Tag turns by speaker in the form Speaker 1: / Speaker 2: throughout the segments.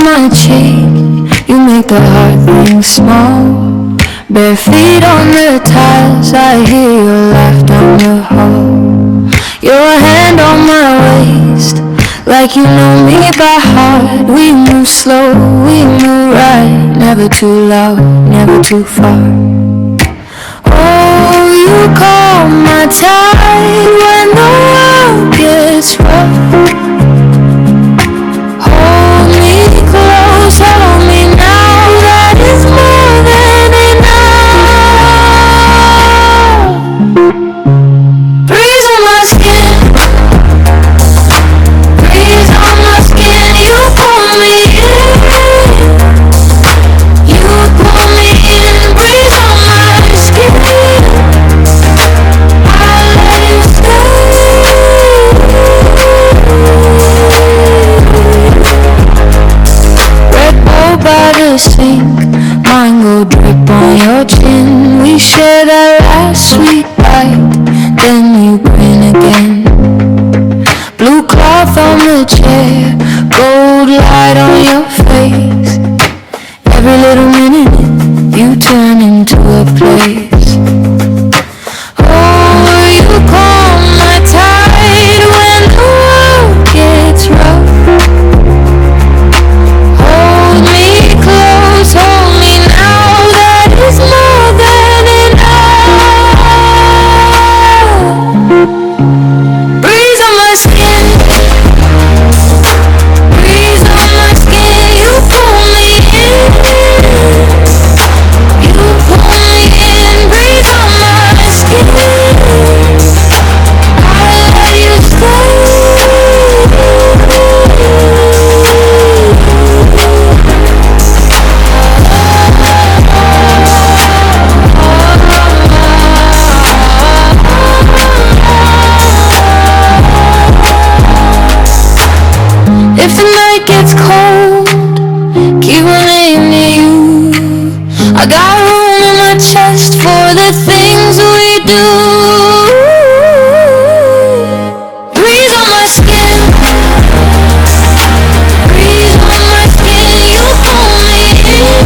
Speaker 1: my cheek, you make the hard things small. Bare feet on the tiles, I hear your laugh down the hall. Your hand on my waist, like you know me by heart. We move slow, we move right, never too loud, never too far. Oh, you call my tide when the world gets rough. Hold me close, hold me now, that is more than enough. Breeze on my skin, breeze on my skin, you pull me in, you pull me in, breeze on my skin, I let you stay. Red bowl by the sink, mine go drip on your chin. We share that last sweet bite, then you grin again. Blue cloth on the chair, gold light on your face. Every little minute you turn into a place. Oh, you call my tide when the world gets rough. Hold me close, hold me now, that is more than enough. Breeze on my skin, breeze on my skin, you pull me in, you pull me in, breeze on my skin, I let you stay. If the night gets cold, keep my name near you. I got room in my chest for the things we do. Breeze on my skin, breeze on my skin, you pull me in,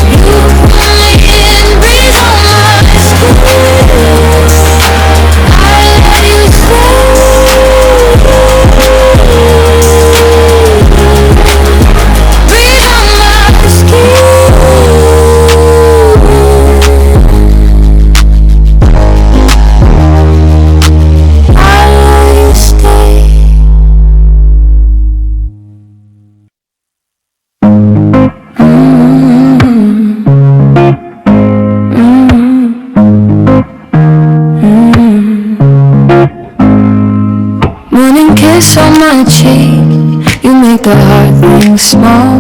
Speaker 1: you pull me in, breeze on my skin, I let you stay. Breeze on my skin, I let you stay. Morning kiss on my cheek, you make the hard things small.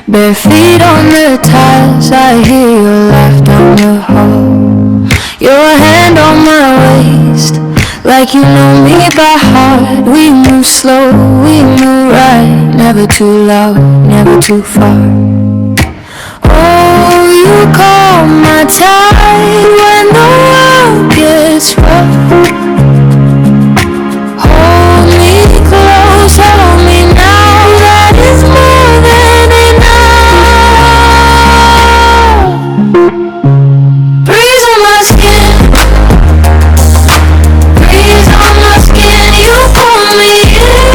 Speaker 1: Bare feet on the tiles, I hear your laugh down the hall. Your hand on my waist, like you know me by heart. We move slow, we move right, never too loud, never too far. Oh, you call my tide when the world gets rough. Hold me close, hold me now, that is more than enough. Breeze on my skin, breeze on my skin, you pull me in,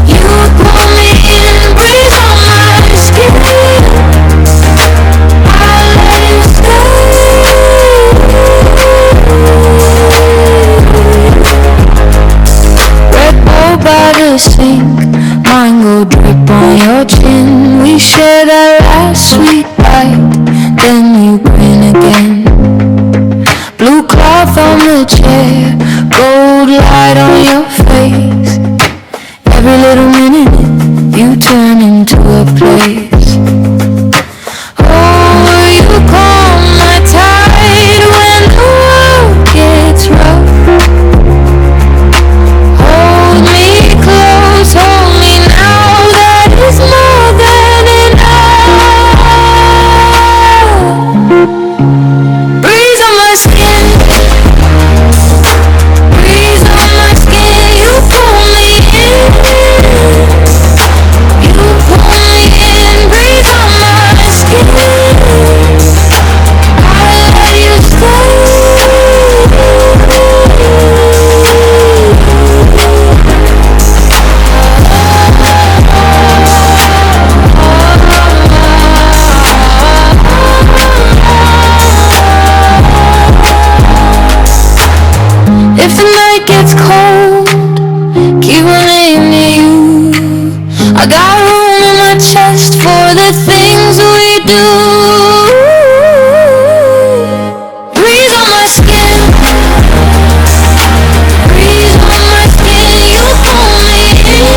Speaker 1: you pull me in, breeze on my skin, I let you stay. Red bowl by the sink, mine go drip on your chin. We share that last sweet bite, then you grin again. Blue cloth on the chair, gold light on your face. Every little minute you turn into a place. Oh, you call my tide when the world gets rough. Hold me close, hold me now, that is more than enough. Breeze on my skin, breeze on my skin, you pull me in, chest for the things we do. Breathe on my skin. Breathe on my skin. You pull me in.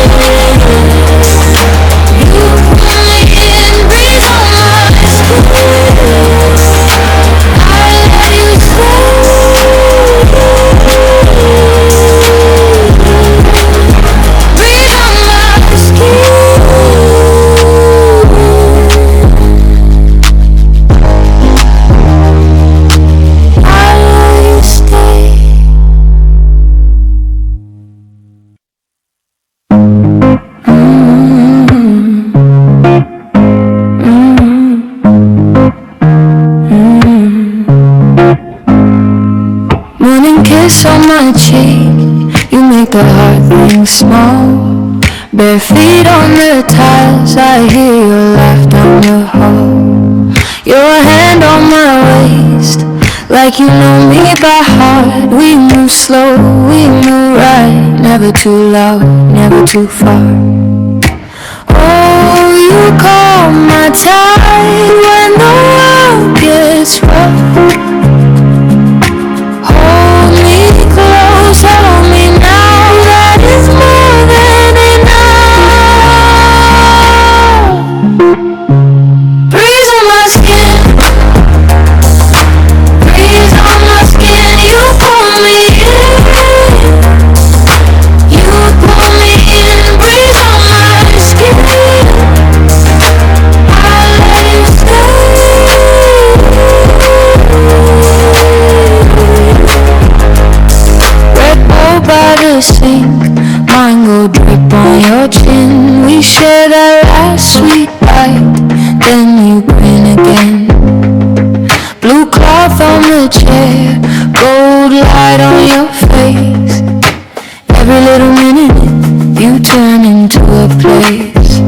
Speaker 1: You pull me in. Breathe on my skin. I let you stay. Breathe on my skin. I let you stay. Morning kiss on my cheek, you make the hard things small. Bare feet on the tiles, I hear your laugh down the hall. Your hand on my waist, like you know me by heart. We move slow, we move right, never too loud, never too far. Oh, you calm my tide when the world gets rough. Hold me close, hold me now, that is more than enough. Breeze on my skin. Breeze on my skin, you pull me in. You pull me in, breeze on my skin. I let you stay. Red bowl by the sink, mine go drip on your chin. We share that last sweet bite, then you grin again. Blue cloth on the chair, gold light on your face. Every little minute you turn into a place.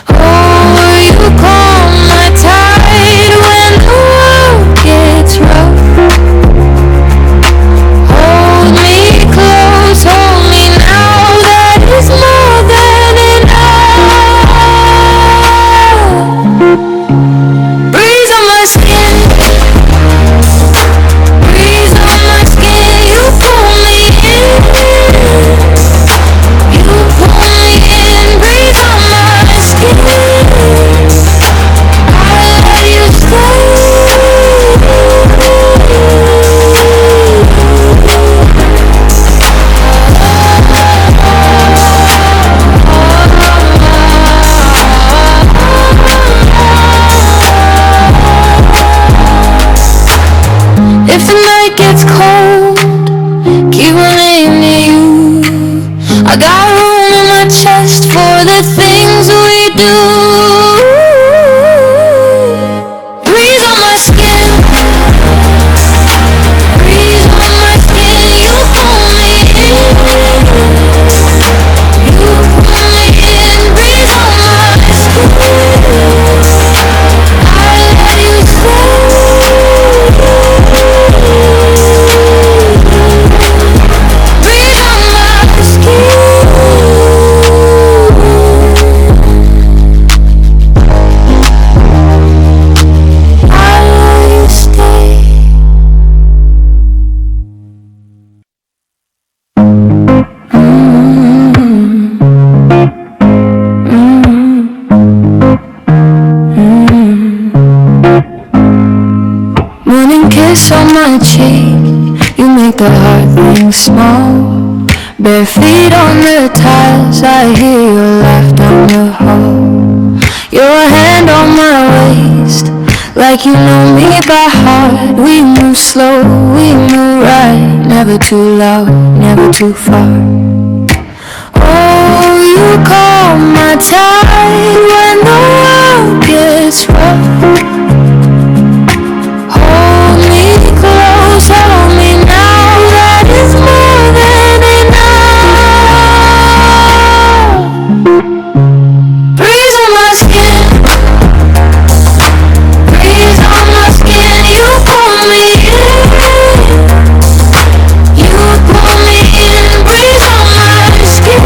Speaker 1: Oh, you calm my tide when the world gets rough. Hold me close, hold me now, that is more than enough. Breeze on my skin. Breeze on my skin, you pull me in. You pull me in, breeze on my skin. I let you stay. If the night gets cold, keep on aiming at you. I got room in my chest for the things we do. Breeze on my skin. Breeze on my skin, you pull me in. You pull me in, breeze on my skin. I let you stay. Breathe on my skin. I let you stay. Morning kiss on my cheek, you make the hard things small. Bare feet on the tiles, I hear your laugh down the hall. Your hand on my waist, like you know me by heart. We move slow, we move right, never too loud, never too far. Oh, you calm my tide when the world gets rough. Hold me close, hold me now, that is more than enough. Breeze on my skin. Breeze on my skin, you pull me in. You pull me in, breeze on my skin.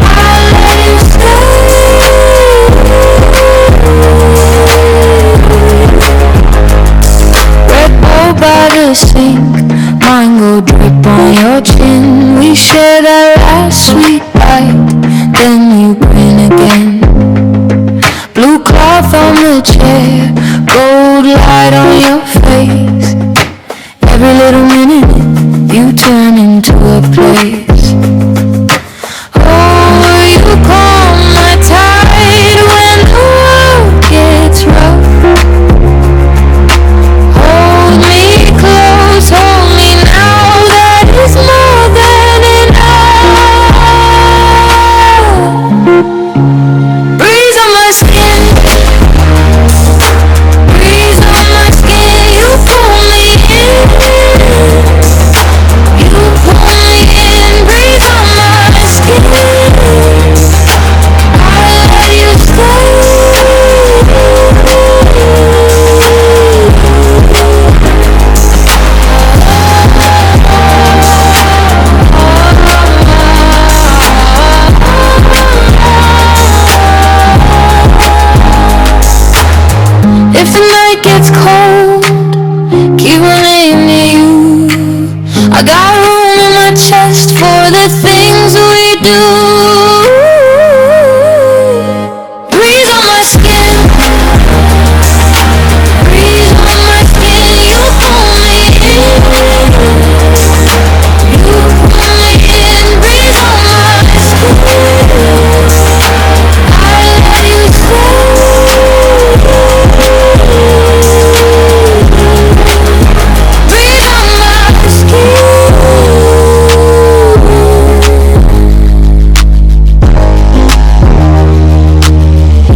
Speaker 1: I let gets cold, keep running to you. I got room in my chest for the things we do. Breeze on my skin, breeze on my skin. You pull me in, you pull me in. Breeze on my skin, I let you stay. Breathe on my skin.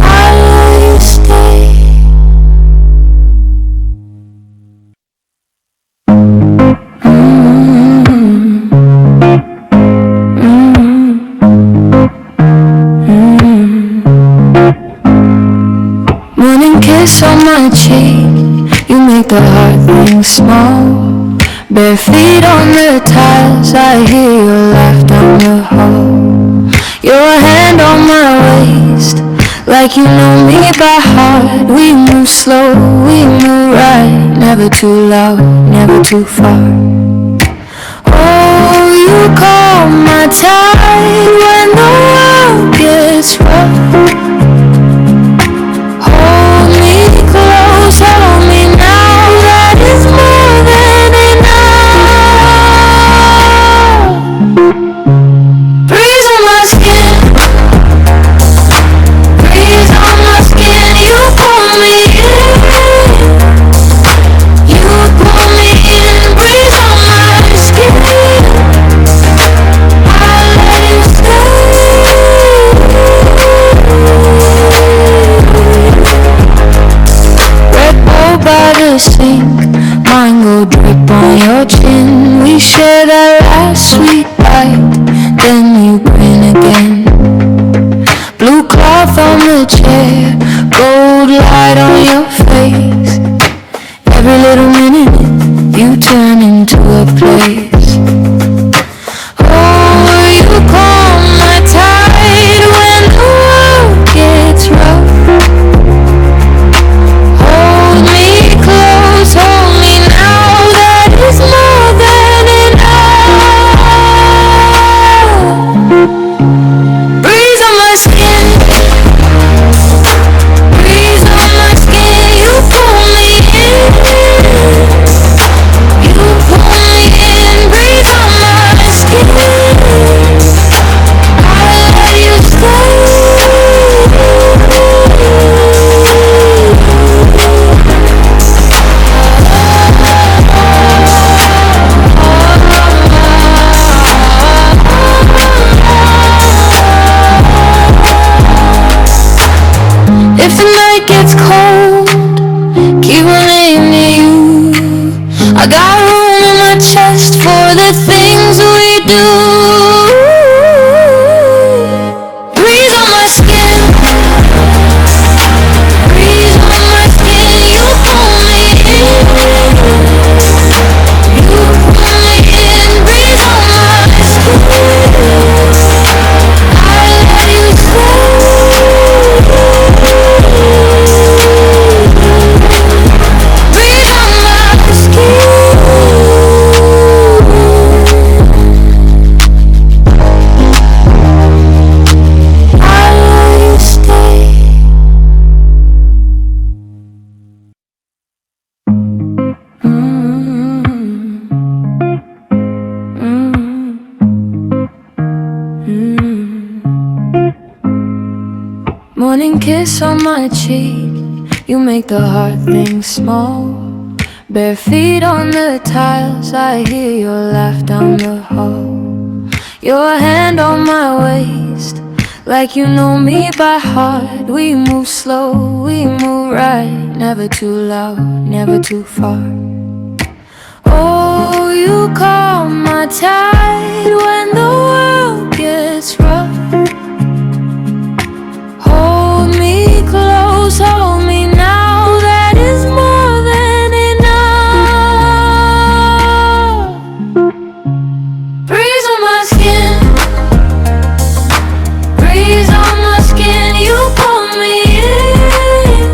Speaker 1: I let you stay. Morning kiss on my cheek, you make the hard things small. Bare feet on the tiles, I hear your laugh down the hall. Your hand on my waist, like you know me by heart. We move slow, we move right, never too loud, never too far. Oh, you calm my tide when the world gets rough. Hold me close, hold me now, that is more than enough. Breeze on my skin, breeze on my skin. You pull me in, you pull me in. Breeze on my skin, I let you stay. Red bowl by the sink, mine go drip on your chin. We share that last sweet bite, then you grin again. Blue cloth on the chair, gold light on your face. Every little minute you turn into a place. Oh, you calm my tide when the world gets rough. Hold me close, hold me now, that is more than enough. Breeze on my skin, breeze on my skin. You pull me in, you pull me in. Breeze on my skin, I let you stay. If the night gets cold, keep running to you. I got room in my chest for the things we do. Breeze on my skin, breeze on my skin. You pull me in, you pull me in. Breeze on my skin, I let you stay. Breathe on my skin. I let you stay. Morning kiss on my cheek, you make the hard things small. Bare feet on the tiles, I hear your laugh down the hall. Your hand on my waist, like you know me by heart. We move slow, we move right, never too loud, never too far. Oh, you calm my tide when the world gets rough. Hold me close, hold me now, that is more than enough. Breeze on my skin, breeze on my skin. You pull me in,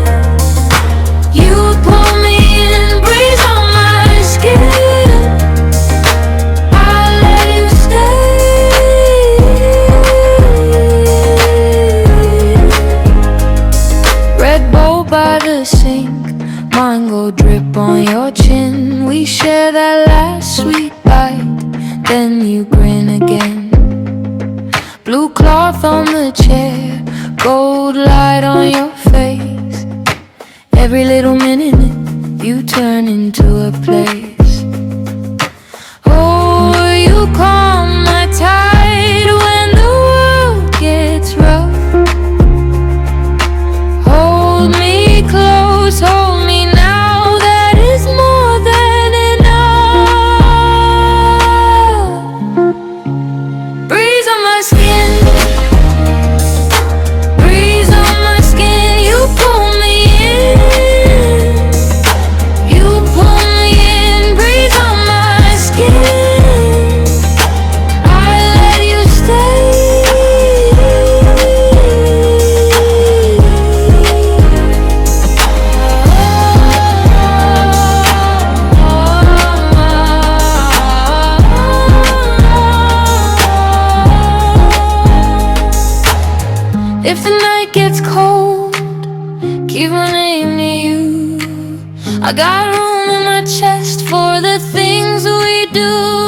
Speaker 1: you pull me up on your chin. We share that last sweet bite, then you grin again. Blue cloth on the chair, gold light on your face. Every little minute you turn into a place. Oh, you calm my tide when the world gets rough. Hold me close, hold me now, that is more than enough. Breeze on my skin, breeze on my skin, you pull me in, you pull me in. Breeze on my skin, I let you stay. If the night gets cold, keep my name to you. I got room in my chest for the things we do.